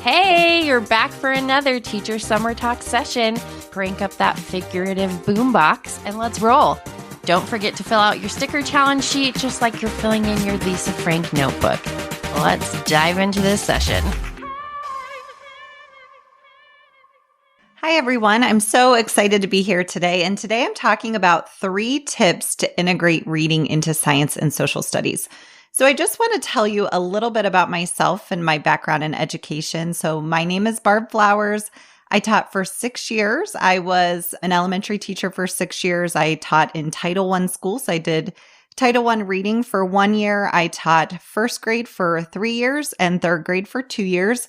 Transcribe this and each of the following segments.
Hey, you're back for another Teacher Summer Talk session. Crank up that figurative boombox and let's roll. Don't forget to fill out your sticker challenge sheet just like you're filling in your Lisa Frank notebook. Let's dive into this session. Hi, everyone. I'm so excited to be here today. And today I'm talking about 3 tips to integrate reading into science and social studies. So I just want to tell you a little bit about myself and my background in education. So my name is Barb Flowers. I taught for 6 years. I was an elementary teacher for 6 years. I taught in Title I schools. I did Title I reading for 1 year. I taught first grade for 3 years and third grade for 2 years.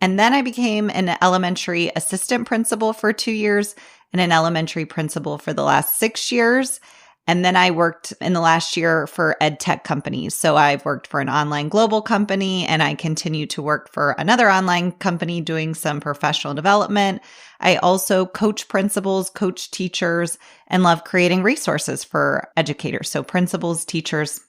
And then I became an elementary assistant principal for 2 years and an elementary principal for the last 6 years. And then I worked in the last year for ed tech companies. So I've worked for an online global company and I continue to work for another online company doing some professional development. I also coach principals, coach teachers, and love creating resources for educators. So principals, teachers,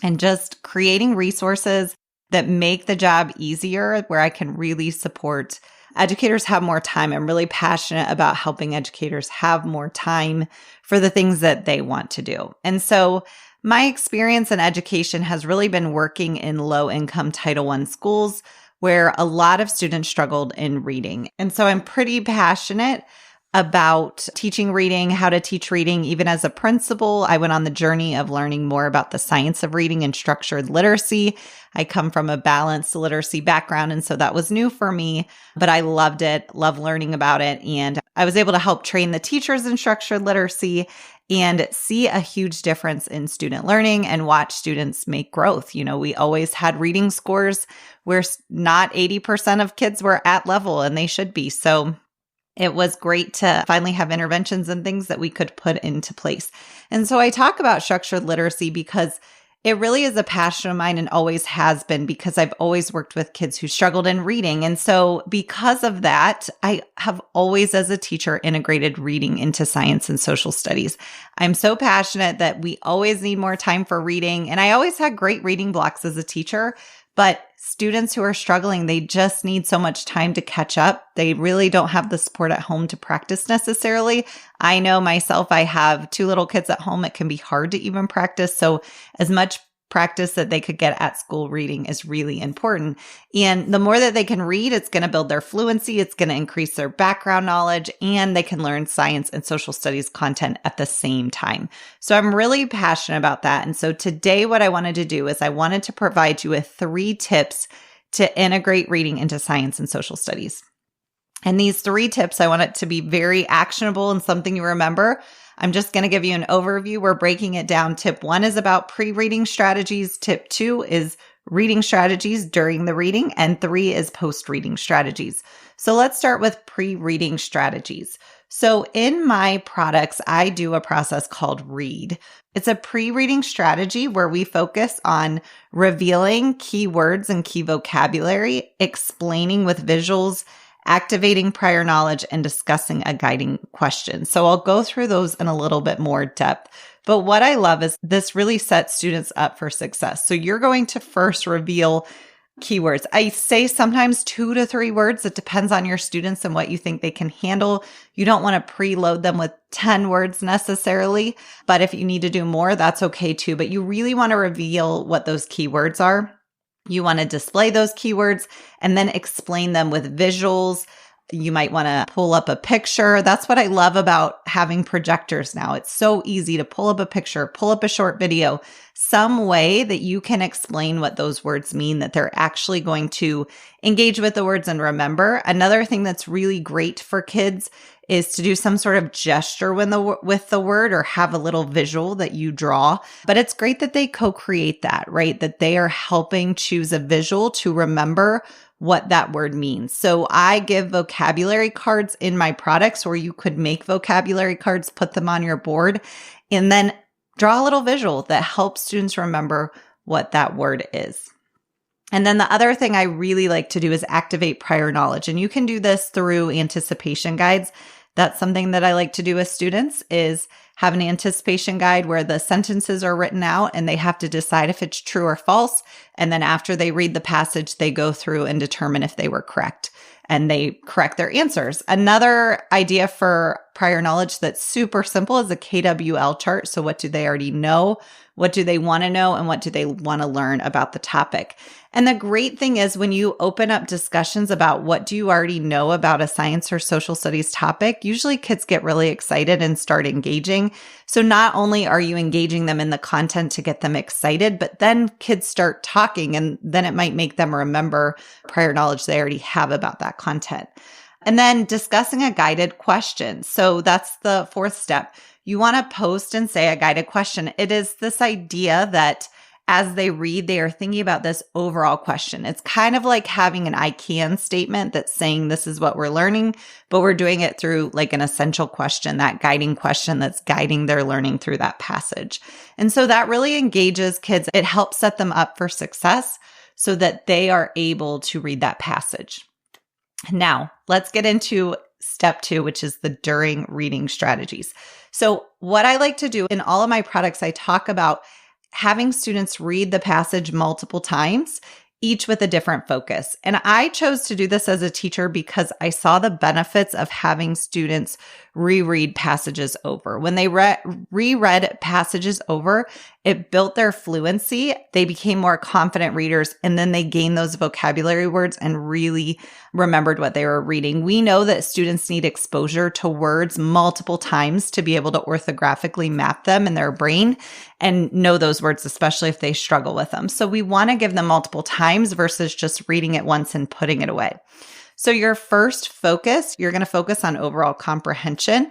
and just creating resources that make the job easier where I can really support educators have more time. I'm really passionate about helping educators have more time for the things that they want to do. And so my experience in education has really been working in low-income Title I schools where a lot of students struggled in reading. And so I'm pretty passionate about teaching reading, how to teach reading. Even as a principal, I went on the journey of learning more about the science of reading and structured literacy. I come from a balanced literacy background, and so that was new for me, but I loved it, loved learning about it. And I was able to help train the teachers in structured literacy and see a huge difference in student learning and watch students make growth. You know, we always had reading scores where not 80% of kids were at level, and they should be. So it was great to finally have interventions and things that we could put into place. And so I talk about structured literacy because it really is a passion of mine and always has been because I've always worked with kids who struggled in reading. And so because of that, I have always, as a teacher, integrated reading into science and social studies. I'm so passionate that we always need more time for reading. And I always had great reading blocks as a teacher. But students who are struggling, they just need so much time to catch up. They really don't have the support at home to practice necessarily. I know myself, I have 2 little kids at home. It can be hard to even practice. So as much practice that they could get at school reading is really important. And the more that they can read, it's going to build their fluency, it's going to increase their background knowledge, and they can learn science and social studies content at the same time. So I'm really passionate about that. And so today what I wanted to do is I wanted to provide you with 3 tips to integrate reading into science and social studies. And these 3 tips, I want it to be very actionable and something you remember. I'm just going to give you an overview. We're breaking it down. Tip 1 is about pre-reading strategies. Tip 2 is reading strategies during the reading. And 3 is post-reading strategies. So let's start with pre-reading strategies. So in my products, I do a process called READ. It's a pre-reading strategy where we focus on revealing key words and key vocabulary, explaining with visuals, activating prior knowledge, and discussing a guiding question. So I'll go through those in a little bit more depth. But what I love is this really sets students up for success. So you're going to first reveal keywords. I say sometimes 2 to 3 words. It depends on your students and what you think they can handle. You don't want to preload them with 10 words necessarily, but if you need to do more, that's okay too. But you really want to reveal what those keywords are. You want to display those keywords and then explain them with visuals. You might want to pull up a picture. That's what I love about having projectors now. It's so easy to pull up a picture, pull up a short video, some way that you can explain what those words mean, that they're actually going to engage with the words and remember. Another thing that's really great for kids is to do some sort of gesture with the word or have a little visual that you draw. But it's great that they co-create that, right? That they are helping choose a visual to remember what that word means. So I give vocabulary cards in my products where you could make vocabulary cards, put them on your board, and then draw a little visual that helps students remember what that word is. And then the other thing I really like to do is activate prior knowledge. And you can do this through anticipation guides. That's something that I like to do with students is have an anticipation guide where the sentences are written out and they have to decide if it's true or false. And then after they read the passage, they go through and determine if they were correct. and they correct their answers. Another idea for prior knowledge that's super simple is a KWL chart. So what do they already know? What do they want to know? And what do they want to learn about the topic? And the great thing is when you open up discussions about what do you already know about a science or social studies topic, usually kids get really excited and start engaging. So not only are you engaging them in the content to get them excited, but then kids start talking and then it might make them remember prior knowledge they already have about that content. And then discussing a guided question. So that's the fourth step. You want to post and say a guided question. It is this idea that as they read, they are thinking about this overall question. It's kind of like having an I can statement that's saying this is what we're learning, but we're doing it through like an essential question, that guiding question that's guiding their learning through that passage. And so that really engages kids. It helps set them up for success so that they are able to read that passage. Now, let's get into step 2, which is the during reading strategies. So what I like to do in all of my products, I talk about having students read the passage multiple times, each with a different focus. And I chose to do this as a teacher because I saw the benefits of having students reread passages over. When they reread passages over, it built their fluency. They became more confident readers, and then they gained those vocabulary words and really remembered what they were reading. We know that students need exposure to words multiple times to be able to orthographically map them in their brain and know those words, especially if they struggle with them. So we want to give them multiple times versus just reading it once and putting it away. So your first focus, you're going to focus on overall comprehension.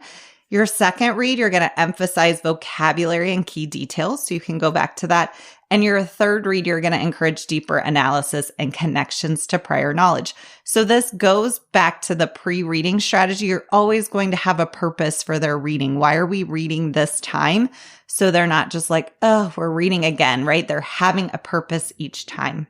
Your second read, you're going to emphasize vocabulary and key details. So you can go back to that. And your third read, you're going to encourage deeper analysis and connections to prior knowledge. So this goes back to the pre-reading strategy. You're always going to have a purpose for their reading. Why are we reading this time? So they're not just like, oh, we're reading again, right? They're having a purpose each time.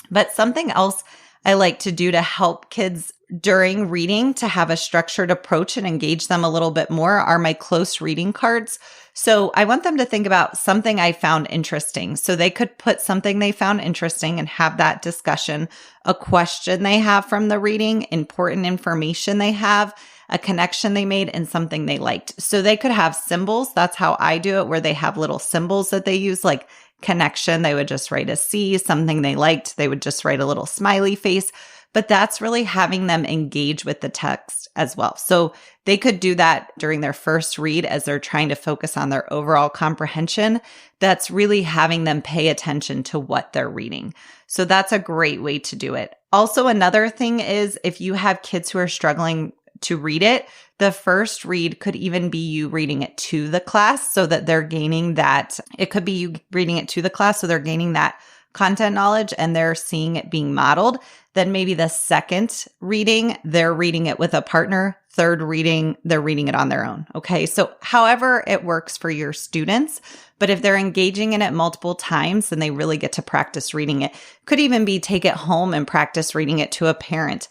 But something else I like to do to help kids during reading to have a structured approach and engage them a little bit more are my close reading cards. So I want them to think about something I found interesting. So they could put something they found interesting and have that discussion, a question they have from the reading, important information they have, a connection they made, and something they liked. So they could have symbols. That's how I do it, where they have little symbols that they use, like connection, they would just write a C. Something they liked, they would just write a little smiley face. But that's really having them engage with the text as well. So they could do that during their first read as they're trying to focus on their overall comprehension. That's really having them pay attention to what they're reading. So that's a great way to do it. Also, another thing is if you have kids who are struggling to read it, the first read could even be you reading it to the class so that they're gaining that. It could be you reading it to the class so they're gaining that content knowledge and they're seeing it being modeled. Then maybe the second reading, they're reading it with a partner. Third reading, they're reading it on their own. Okay. So however it works for your students, but if they're engaging in it multiple times, then they really get to practice reading it. Could even be take it home and practice reading it to a parent.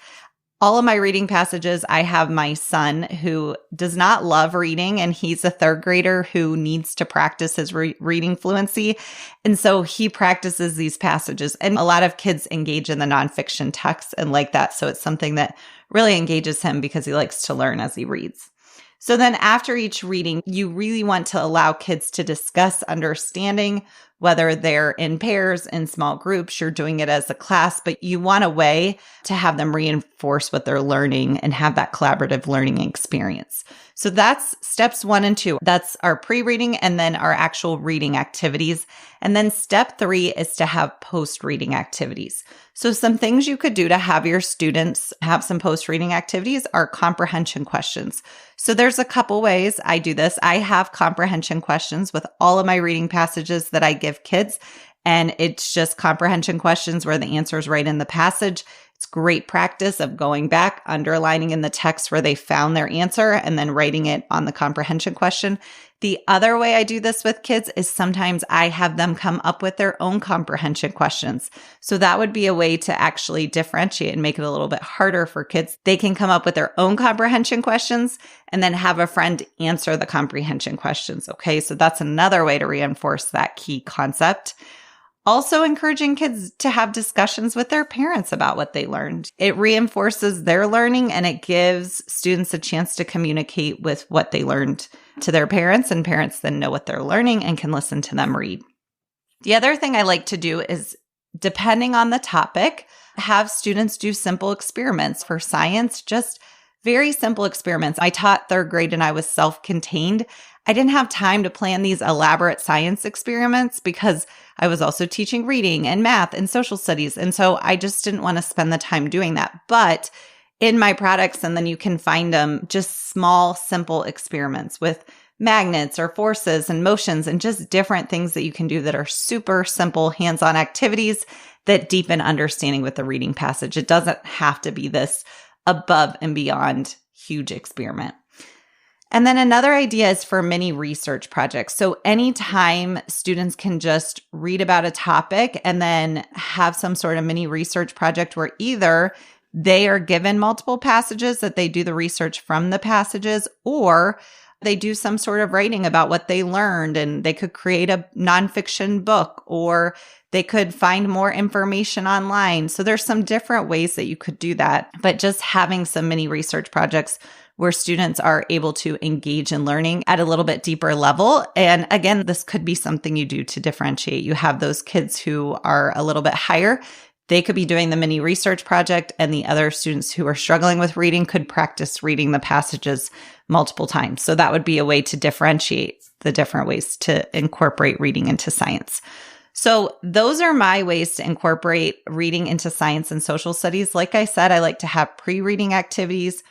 All of my reading passages, I have my son who does not love reading, and he's a third grader who needs to practice his reading fluency. And so he practices these passages. And a lot of kids engage in the nonfiction text and like that. So it's something that really engages him because he likes to learn as he reads. So then after each reading, you really want to allow kids to discuss understanding, whether they're in pairs, in small groups, you're doing it as a class, but you want a way to have them reinforce what they're learning and have that collaborative learning experience. So that's steps 1 and 2. That's our pre-reading and then our actual reading activities. And then step 3 is to have post-reading activities. So some things you could do to have your students have some post-reading activities are comprehension questions. So there's a couple ways I do this. I have comprehension questions with all of my reading passages that I give kids, and it's just comprehension questions where the answer is right in the passage. It's great practice of going back, underlining in the text where they found their answer, and then writing it on the comprehension question. The other way I do this with kids is sometimes I have them come up with their own comprehension questions. So that would be a way to actually differentiate and make it a little bit harder for kids. They can come up with their own comprehension questions and then have a friend answer the comprehension questions. Okay, so that's another way to reinforce that key concept. Also encouraging kids to have discussions with their parents about what they learned. It reinforces their learning and it gives students a chance to communicate with what they learned to their parents, and parents then know what they're learning and can listen to them read. The other thing I like to do is, depending on the topic, have students do simple experiments. For science, just very simple experiments. I taught third grade and I was self-contained. I didn't have time to plan these elaborate science experiments because I was also teaching reading and math and social studies. And so I just didn't want to spend the time doing that. But in my products, and then you can find them, just small, simple experiments with magnets or forces and motions and just different things that you can do that are super simple hands-on activities that deepen understanding with the reading passage. It doesn't have to be this above and beyond huge experiment. And then another idea is for mini research projects. So anytime students can just read about a topic and then have some sort of mini research project where either they are given multiple passages that they do the research from the passages, or they do some sort of writing about what they learned, and they could create a nonfiction book, or they could find more information online. So there's some different ways that you could do that, but just having some mini research projects where students are able to engage in learning at a little bit deeper level. And again, this could be something you do to differentiate. You have those kids who are a little bit higher. They could be doing the mini research project, and the other students who are struggling with reading could practice reading the passages multiple times. So that would be a way to differentiate the different ways to incorporate reading into science. So those are my ways to incorporate reading into science and social studies. Like I said, I like to have pre-reading activities,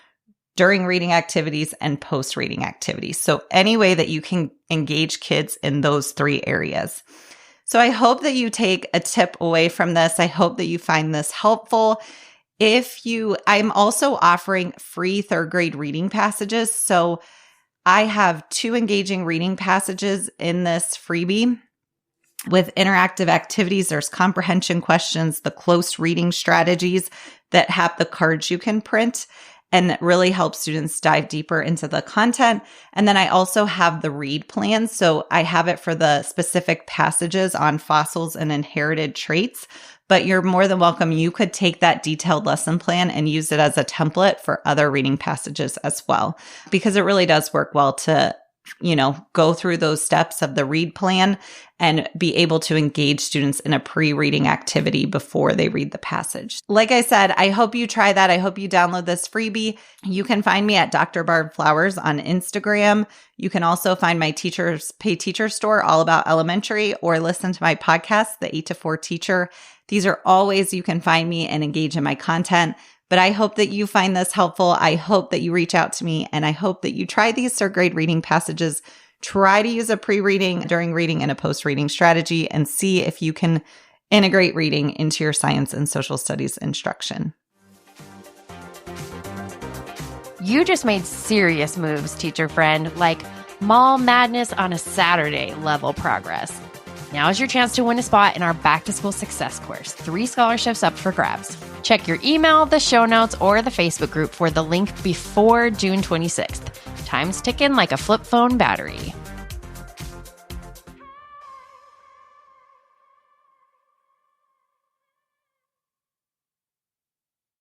during reading activities, and post-reading activities. So any way that you can engage kids in those three areas. So I hope that you take a tip away from this. I hope that you find this helpful. I'm also offering free third grade reading passages. So I have 2 engaging reading passages in this freebie with interactive activities. There's comprehension questions, the close reading strategies that have the cards you can print, and that really helps students dive deeper into the content. And then I also have the read plan. So I have it for the specific passages on fossils and inherited traits, but you're more than welcome. You could take that detailed lesson plan and use it as a template for other reading passages as well, because it really does work well to go through those steps of the read plan and be able to engage students in a pre-reading activity before they read the passage. Like I said, I hope you try that. I hope you download this freebie. You can find me at Dr. Barb Flowers on Instagram. You can also find my Pay Teacher store, all about elementary, or listen to my podcast, The 8 to 4 Teacher. These are all ways you can find me and engage in my content. But I hope that you find this helpful. I hope that you reach out to me, and I hope that you try these third grade reading passages. Try to use a pre-reading, during reading, and a post-reading strategy, and see if you can integrate reading into your science and social studies instruction. You just made serious moves, teacher friend, like mall madness on a Saturday level progress. Now is your chance to win a spot in our Back to School Success course. 3 scholarships up for grabs. Check your email, the show notes, or the Facebook group for the link before June 26th. Time's ticking like a flip phone battery.